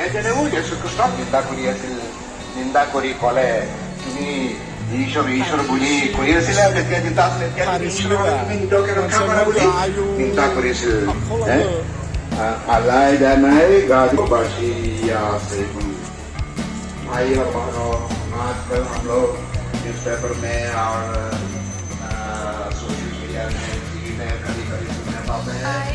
এজনেও যীশু খ্ৰীষ্টক নিন্দা কৰি ক'লে তুমি ঈশ্বৰ বুলি কৈ আছিলা তেতিয়া চিন্তা আছিলে তুমি নিজকে ৰক্ষা কৰা বুলি চিন্তা কৰিছিল আলাই দানাই गाड़ी से भाई और बहनों आजकल हम लोग न्यूज़पेपर में और सोशल मीडिया में टीवी में कभी कभी सुनने पाते हैं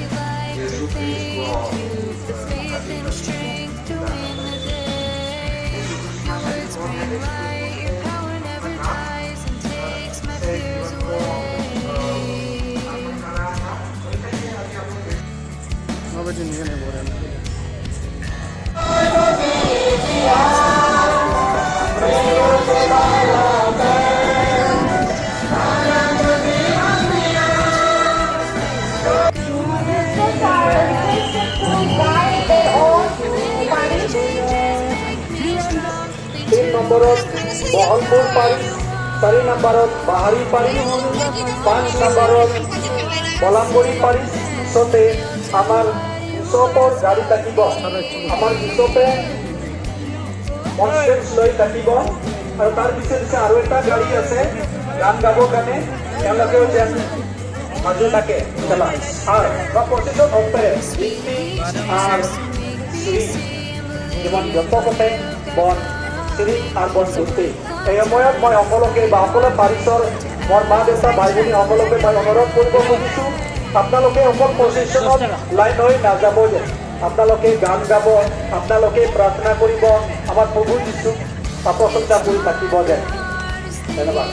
यीशु নম্বৰত বহলপুৰ পাৰি 4 নম্বৰত বাহাৰী পাৰি 5 নম্বৰত বলামগুৰি পাৰি পিছতে আমাৰ বিশ্বপৰ গাড়ী থাকিব আমাৰ বিশ্বপে কনফাৰেন্স লৈ থাকিব আৰু তাৰ পিছে আৰু এটা গাড়ী আছে গান গাবৰ কাৰণে তেওঁলোকেও যেন মাজু থাকে আৰু প্ৰচিজন অপেৰে আর যেমন যতকতে বন আর বন ঘুরতে এই সময়ত মই সকলকে বা সকলো পাৰিছৰ মোৰ মা দেউতা ভাই ভনী সকলকে মই অনুৰোধ কৰিব খুজিছোঁ আপোনালোকে অকল প্ৰচেশ্যনত লাইন হৈ নাযাব যে আপোনালোকে গান গাব আপোনালোকে প্ৰাৰ্থনা কৰিব আমাৰ প্ৰভু যীশুক প্ৰশংসা কৰি থাকিব যে ধন্যবাদ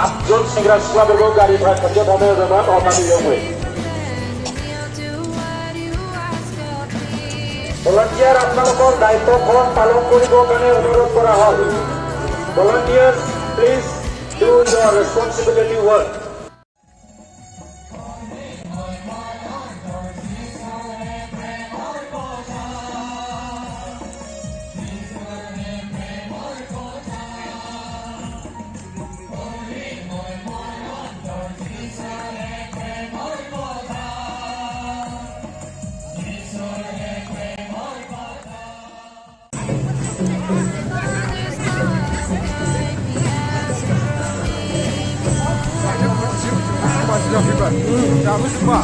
আটজন সেংগ্রা সিক্লাবর্গ গাড়ি ভাড়া খরচা ধানে দেবেন অনাদি জমে ভলান্টিয়ার আপনাদের দায়িত্ব পালন করিব কারণে অনুরোধ করা হয় volunteers please do your responsibility work Ja, müssen wir.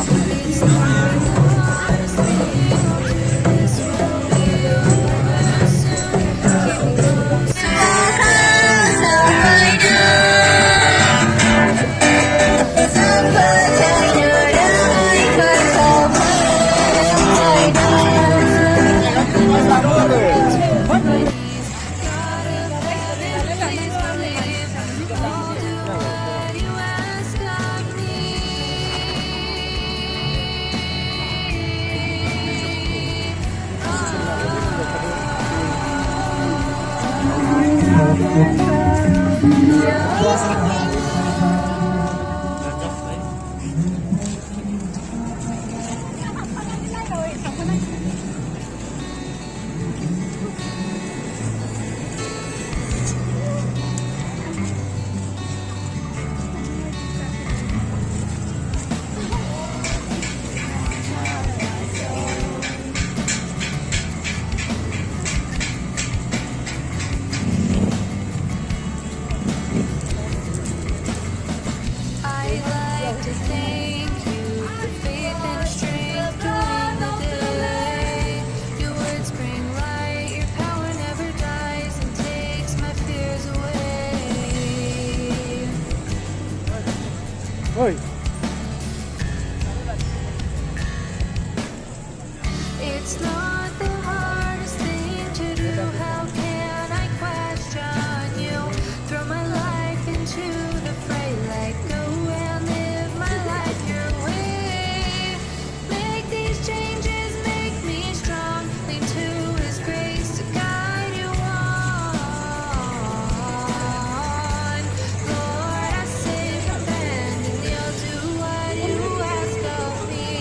Oi. It's not the hardest thing to do. How can I question you? Throw my life into the fray, let go and live my life your way. Make these changes, make me strong. Lean to His grace to guide you on. Lord, I say depend, and You'll do what You ask of me.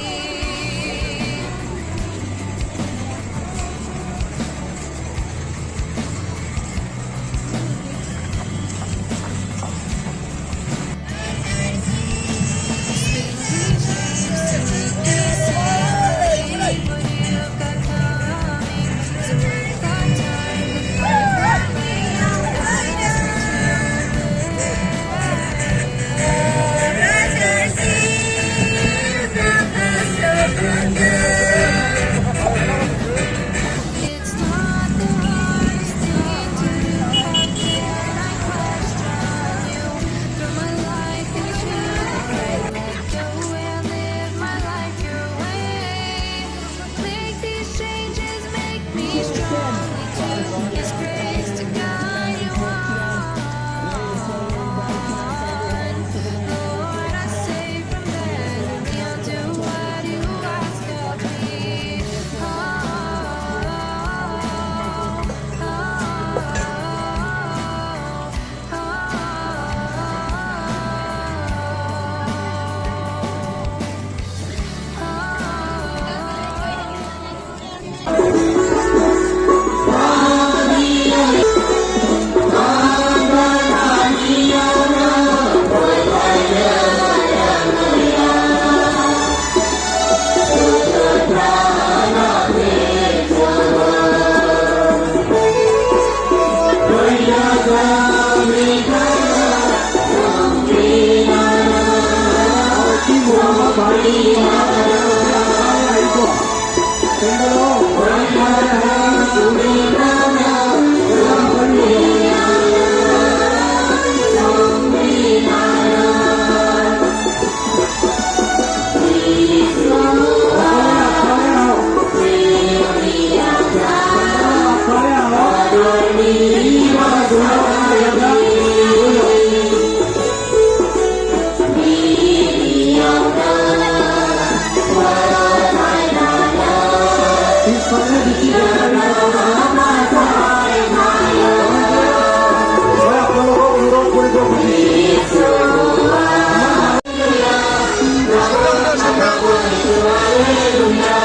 Hallelujah.